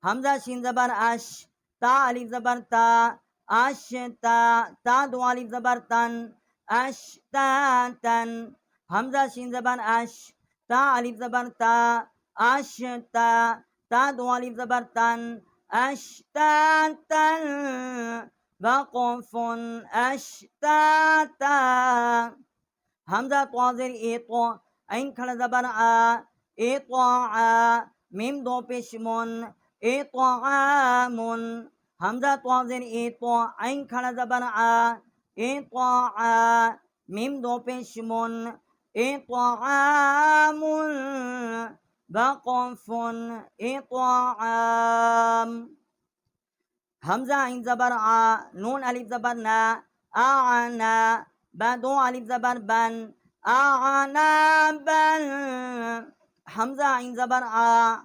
हमज़ा शीन ज़बर अश, ता अलिफ ज़बर ता, अश ता, ता दो अलिफ ज़बर तन, अश ता तन। हमज़ा शीन ज़बर अश, ता अलिफ ज़बर ता, अश ता, ता दो अलिफ ज़बर तन, अश ता तन। वक़फ़ अश ता ता। हमज़ा त्वाज़िर ए तो, ऐन खड़ा ज़बर आ, ए तो आ, मीम दो पेश मुन, ए तो आमुन। हमज़ा त्वाज़िर ए तो, ऐन खड़ा ज़बर आ, ए तो आ, मीम दो पेश मुन, ए तो आमुन। वक़फ़ ए तो आम। हमज़ा इन ज़बर आ, नून अलिफ ज़बर ना, आना, बा दो अलिफ ज़बर बन, आना बन। हमज़ा इन ज़बर आ,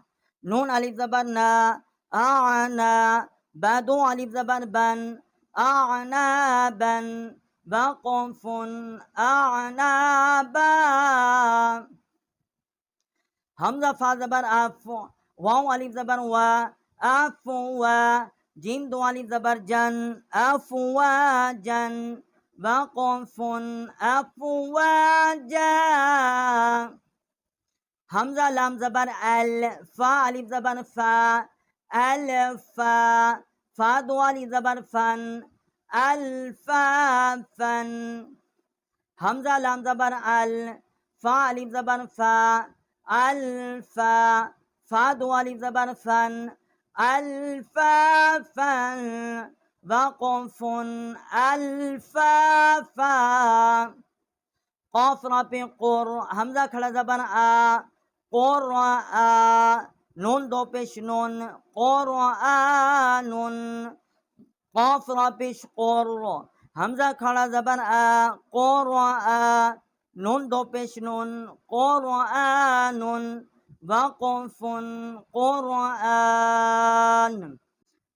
नून अलिफ ज़बर ना, आना, बा दो अलिफ ज़बर बन, आना बन। वक़फ़ आनाबा। हमज़ा फा ज़बर अफ, वाव अलिफ ज़बर वा, अफ़वा, जीम दो अलिफ ज़बर जन, अफ़वाजन। वक़फ़ अफ़वाजा। हमज़ा लाम ज़बर अल, फा अलिफ ज़बर फा, अल्फ़ा, फा दो अलिफ ज़बर फन, अल्फ़ाफ़न। हमज़ा लाम ज़बर अल, फा अलिफ ज़बर फा, अल्फ़ा, फा दो अलिफ ज़बर फन, अल्फ़ाफ़न। वक़फ़ अल्फ़ाफ़ा। क़ाफ़ रा पे क़ुर, हमज़ा खड़ा ज़बर आ, क़ुरआ, नून दो पेश नून, क़ुरआनुन। क़ाफ़ रा पेश क़ुर, हमज़ा खड़ा ज़बर आ, क़ुरआ, नून दो पेश नून, क़ुरआनुन। वक़फ़ क़ुरआन।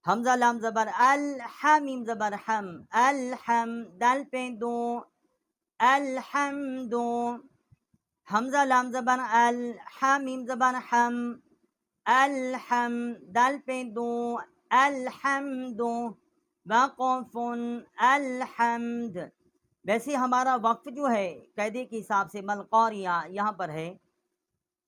हमज़ा लाम ज़बर अल, हा मीम ज़बर हम, अलहम, दाल पे दो, अलहम्दु। हमज़ा लाम ज़बर अल, हा मीम ज़बर हम, अलहम, दाल पे दो, अलहम्दु। वक़फ़ अलहम्द। वैसे हमारा वक्फ जो है कायदे के हिसाब से मलक़ारिया यहाँ पर है,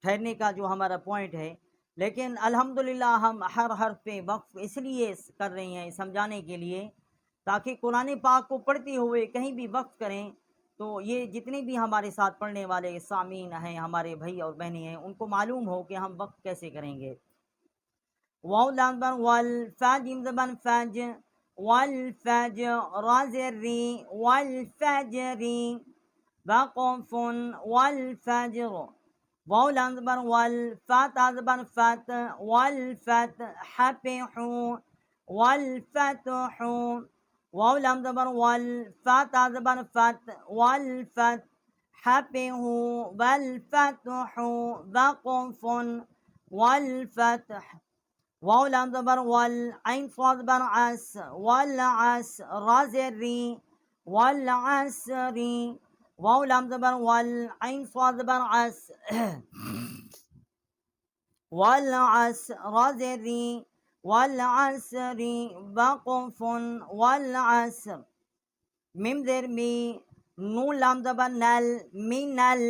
ठहरने का जो हमारा पॉइंट है, लेकिन अल्हम्दुलिल्लाह हम हर हर्फ पे वक्फ इसलिए कर रहे हैं समझाने के लिए, ताकि कुरान पाक को पढ़ते हुए कहीं भी वक्फ करें तो ये जितने भी हमारे साथ पढ़ने वाले सामीन हैं, हमारे भाई और बहनें हैं, उनको मालूम हो कि हम वक्फ कैसे करेंगे। वाव लाम ज़बर वल, फा जीम ज़बर फज, वल फज, रा ज़ेर री, वल फजरी। वक़फ़ वल फजर। वाव लाम ज़बर वल, फा ता ज़बर फत, वल फत, हा पे हू, वल फतहू। वाव लाम ज़बर वल, फा ता ज़बर फत, वल फत, हा पे हू, वल फतहू। वक़फ़ वल फतह। वाव लाम ज़बर वल, ऐन स्वाद ज़बर अस, वल अस, रा ज़ेर री, वल असरी। वाव लाम ज़बर वल, ऐन स्वाद ज़बर अस, वल अस, रा ज़ेर री, वल असरी। वक़फ़ वल असर। मीम ज़ेर मी, नून लाम ज़बर नल, मिनल,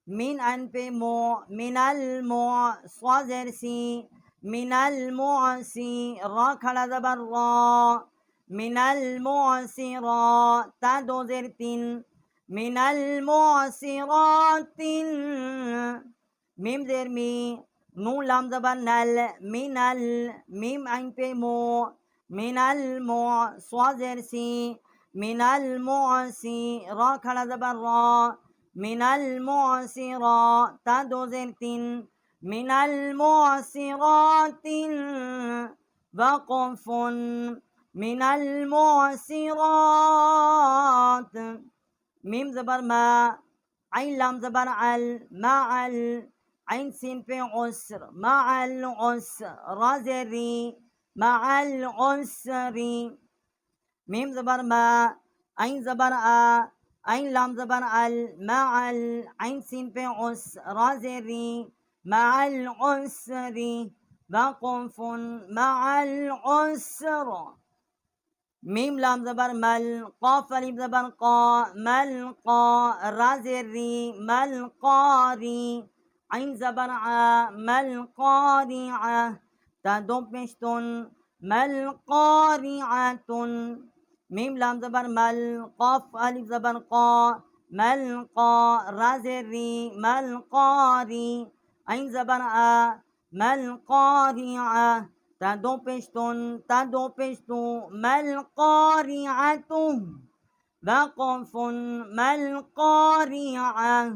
मिन अन पे मो, मिनल मो, स्वा ज़ेर सी, मिनल मुअसी, रा खड़ा ज़बर रा, من المعسرات تا دو زیر تین من المعسرات میم زیر می نون لام زبر نل من میم عین پہ مو من المع صاد زیر سی من المعسی را کھڑا زبر را من المعسرا تا دو زیر تین من المعسرات وقف من المعسرات میم زبر ما عین لام زبر عل مع عین سین پہ عسر مع العسر را زیر ری مع العسر میم زبر ما عین زبر آ عین لام زبر ال مع عین سین پہ عسر را زیر ری مع العسر وقف مع العسر میم لام زبر مل قاف الف زبر قا مل قا را زیر ری مل قاری عین زبر ع مل قارع تا دو پیشتن مل قارعتن میم لام زبر مل قاف الف زبر قا مل قا را زیر ری مل قاری عین زبر ع مل قارعه تا دو پیشتو مل قارعتو وقف مل قارعه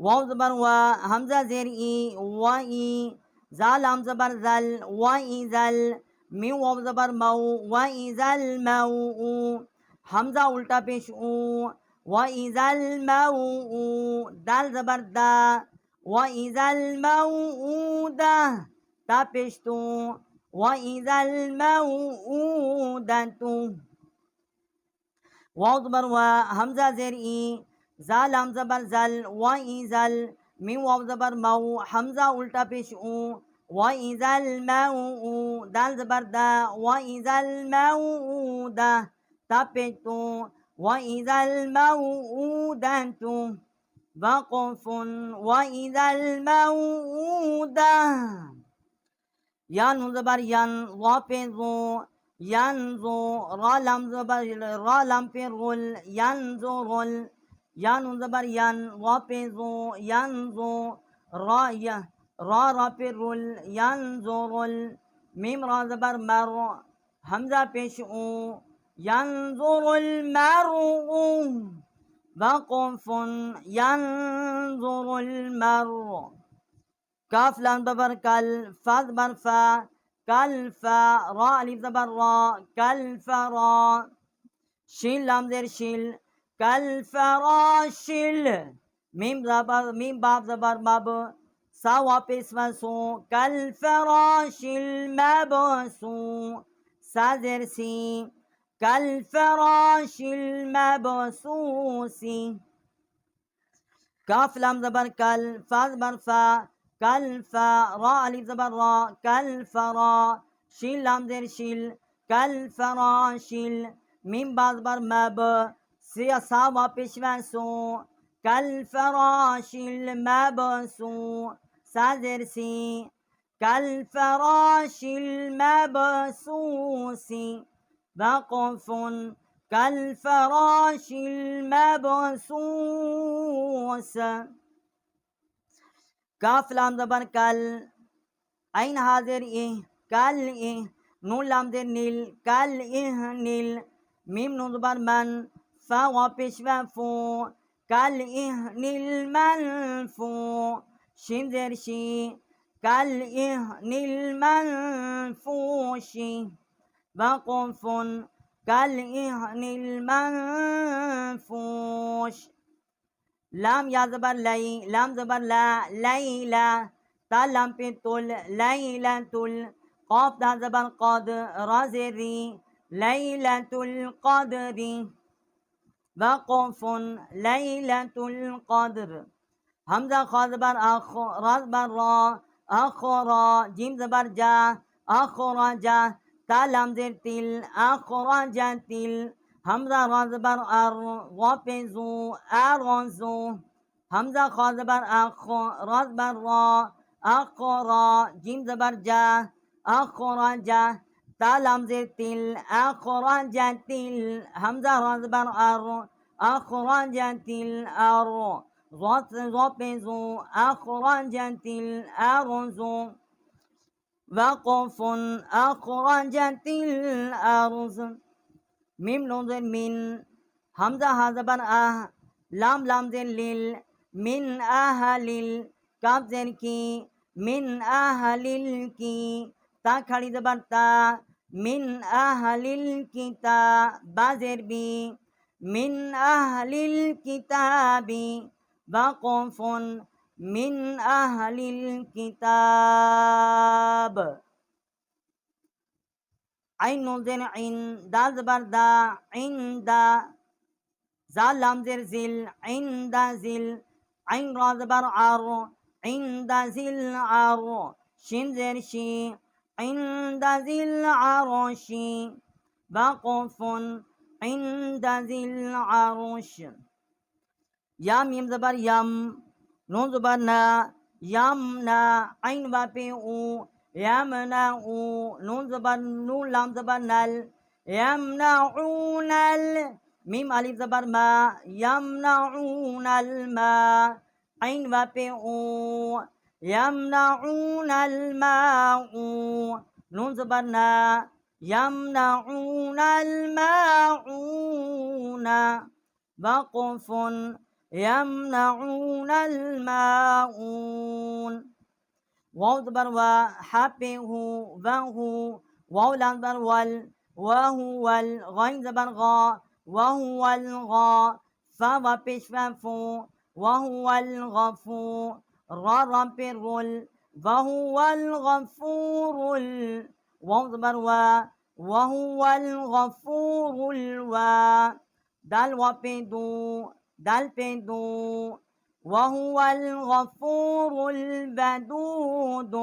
واو زبر و حمزہ زیر ای و ای زال لام زبر زل و ای زل میم واو زبر مو و ای زل مو حمزہ الٹا پیش او و ای زل مو دال زبر دا و ای زل موعودہ تا پیشتو و ای زل موعودتو واو زبر و حمزہ زیر ای زال لام زبر زل و ای زل میم واو زبر مو حمزہ الٹا پیش او و ای زل مو دال زبر دا و ای زل موعودہ تا پیشتو و ای زل موعودتو وقف و ای زل موعودہ یا نون زبر ین وا پہ زو ینزو را لام زبر را لام پہ رول ینزرل یا نون زبر ین وا پہ زو ینزو را پہ رول ینزرل میم را زبر مر حمزہ پیش او ینظر المرء وقف ینظر المرء کاف لام زبر کل فا زبر فا کل فا را الف زبر را کل فرا شین لام زیر شل کل فراشل میم باب زبر مب سا واپس وسو کل فراشل مبسو سا زیر سی کل فراشل مبسوسی کاف لام زبر کل فا زبر فا کل فا را الف زبر را کل فرا شین لام زیر شل کل فراشل میم با زبر مب سا واپس وسو کل فراشل مبسو سا زیر سی کل فراشل مبسوسی وقف کل فراش المبسوس کاف لام زبر کل عین حاضر کل نون لام زیر نیل کل نیل میم نون زبر من فا واپس فو کل نیل منفو شین زیر شی کل نیل منفوشی وقف كالإهن المنفوش لام یا زبر لئی لام زبر لا لیلا تا لام پہ تل لیلۃ قاف دا زبر قد را زیر ری لیلۃ القدر وقف لیلۃ القدر حمزہ خا زبر اخ را زبر را اخرا جیم زبر جا اخرجا تا لام زیر تل اخرجتل حمزہ را زبر ار وا پہ زو ارزو حمزہ خا زبر اخ را زبر را اخرا جیم زبر جا اخرجا ता लाम जेर तिल अखराजातिल हमजा रा ज़बर अर अखराजातिल अर ज़ा पेज़ो अखराजातिल अरज़ो वक़फ़ुन अखराजातिल अर्ज़ मीम नून ज़ेर मिन हमजा हा ज़बर आह लाम ज़ेर लिल मिन आहलिल काफ ज़ेर की मिन आहलिल की ता खड़ी ज़बर ता मिन आहलिल किता बा ज़ेर बी मिन आहलिल किताबी वक़फ़ुन मिन आहलिल किताब आइन नून ज़ेर इन दाल ज़बर दा इंदा जाल लाम ज़ेर ज़िल इंदा ज़िल आइन रा ज़बर आर इंदा ज़िल आर शिन ज़ेर शी इंदा ज़िल आरशी वक़फ़ुन इंदा ज़िल आरश या मीम ज़बर यम नून ज़बर ना यमना आइन वापे ऊ यमनऊ नून ज़बर नून लाम ज़बर नल यमनऊनल मीम अलिफ ज़बर मा यमनऊनल मा आइन वापे ऊ यमनऊनल माऊ नून ज़बर ना यमनऊनल माऊना वक़फ़ुन यमनऊनल माऊन वाव ज़बर वा हा पे हु वहु वाव लाम ज़बर वल वहुवल गैन ज़बर गा वहुवल गा फा वा पेश फू वहुवल गफू रा राम पे रुल वहुवल गफूरुल वाव ज़बर वा वहुवल गफूरुल वा दाल वा पे दो दाल पे दो वहुवल गफूरुल वदूद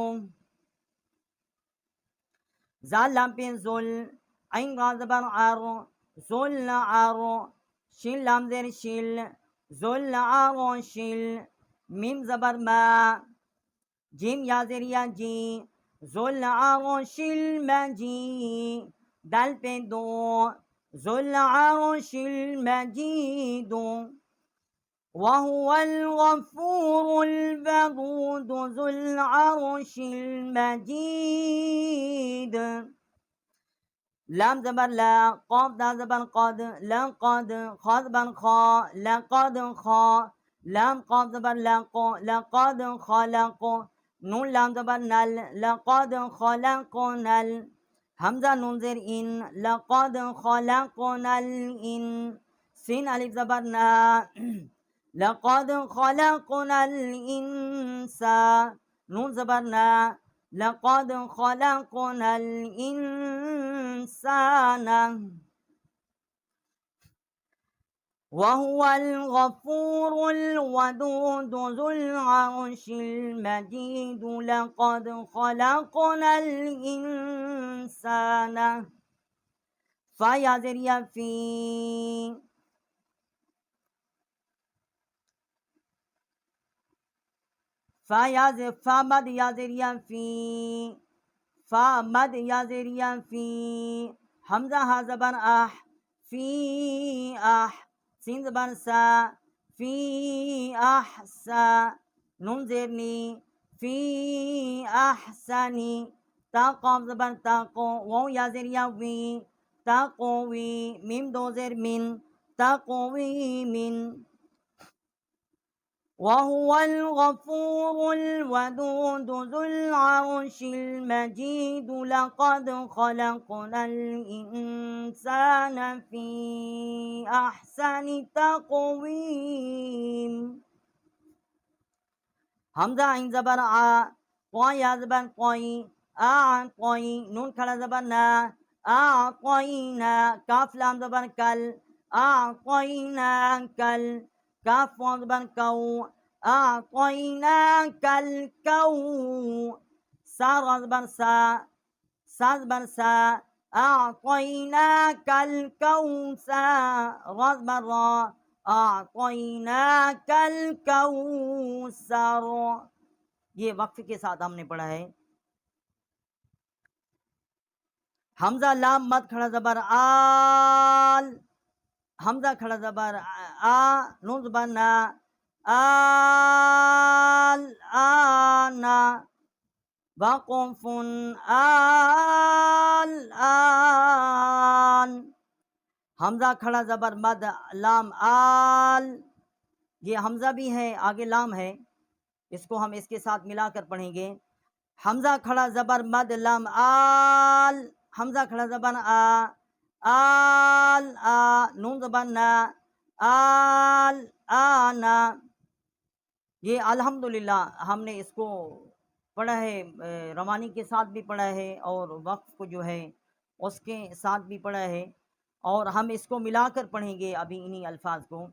जाल लाम पे जुल आइन रा ज़बर आर जुल आर शिल लाम ज़ेर शिल जुल आर शिल मीम ज़बर मा जिम या ज़ेर या जी जुल आर शिल मजी दाल पे दो जुल आर शिल मजीदो वहुव الغفور الودود ذو العرش المجيد لام زبر لا قاف دا زبر قد لقد خا زبر خا لقد خا لام قاف زبر لق لقد خلق نون لام زبر نل لقد خلقنا همزة نون زير إن لقد خلقنا الإن سين ألف زبر نا لقد خلقنا الإنسان نون زبرنا لقد خلقنا الإنسان وهو الغفور الودود ذو العرش المجيد لقد خلقنا الإنسان فيا ذريا في فا مد یا زیریا فی فا مد یا زیریا فی حمزہ ہا زبر اح فی اح سین زبر سا فی احسا نون زیرنی فی احسنی تا قاف زبر تاقو واو یا زیریا وی تاقوی میم دو زیر من تاقوی من وهو الغفور الودود ذو العرش المجيد لقد خلقنا الإنسان في أحسن تقويم همزة عين زبر قوي يا زبر قوي قوي نون خلا زبر نا أعطينا كاف لام زبر كل أعطينا كل كاف زبر كو أعطيناك الكو سار زبر سا زبر سا أعطيناك الكوثر زبر را أعطيناك الكوثر ये वक्फ के साथ हमने पढ़ा है। हमजा लाम मद खड़ा ज़बर आल, हमजा खड़ा ज़बर आ, नून ज़बर ना, आल आना, वाक़ुफ़ुन आल आन। हमजा खड़ा ज़बर मद लाम आल, ये हमजा भी है आगे लाम है, इसको हम इसके साथ मिलाकर पढ़ेंगे। हमजा खड़ा ज़बर मद लाम आल, हमजा खड़ा ज़बर आ, आल आ, नून ज़बर ना, आल आना। ये अल्हम्दुलिल्लाह हमने इसको पढ़ा है, रवानी के साथ भी पढ़ा है और वक्फ को जो है उसके साथ भी पढ़ा है, और हम इसको मिलाकर पढ़ेंगे अभी इन्हीं अल्फाज को।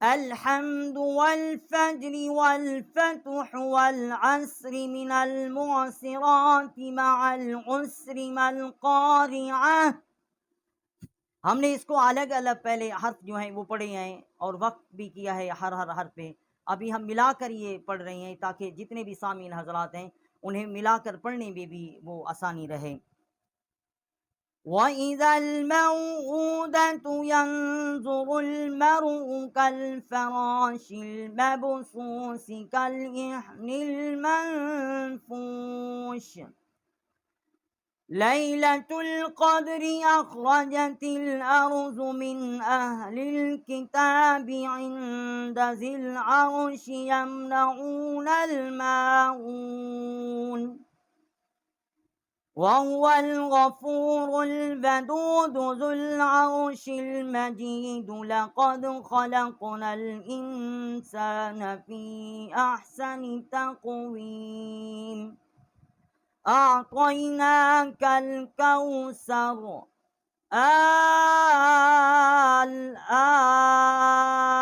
अलहम्दु वल फज्रि वल फतह वल अस्रि मिनल मुअस्सिराति मअल उस्रि मल क़ारिअह। हमने इसको अलग अलग पहले हर्फ जो हैं वो पढ़े हैं और वक्त भी किया है हर हर हर्फ पे। अभी हम मिलाकर ये पढ़ रहे हैं ताकि जितने भी सामीन हजरात हैं उन्हें मिलाकर पढ़ने में भी वो आसानी रहे। वइज़ल मौऊदतु यंज़ुरुल मर'उ कल फराशिल मबसूस कल इह्निल मंफूश। लैलतुल क़द्रि अख़रजतिल अर्ज़ु मिन अहलिल किताबि इंद ज़िल अर्शि यमनऊनल माऊन। वहुवल गफ़ूरुल वदूद ज़ुल अर्शिल मजीद। लक़द ख़लक़नल इंसान फ़ी अहसनि तक़वीम। अअतयनाकल कौसर आल आन।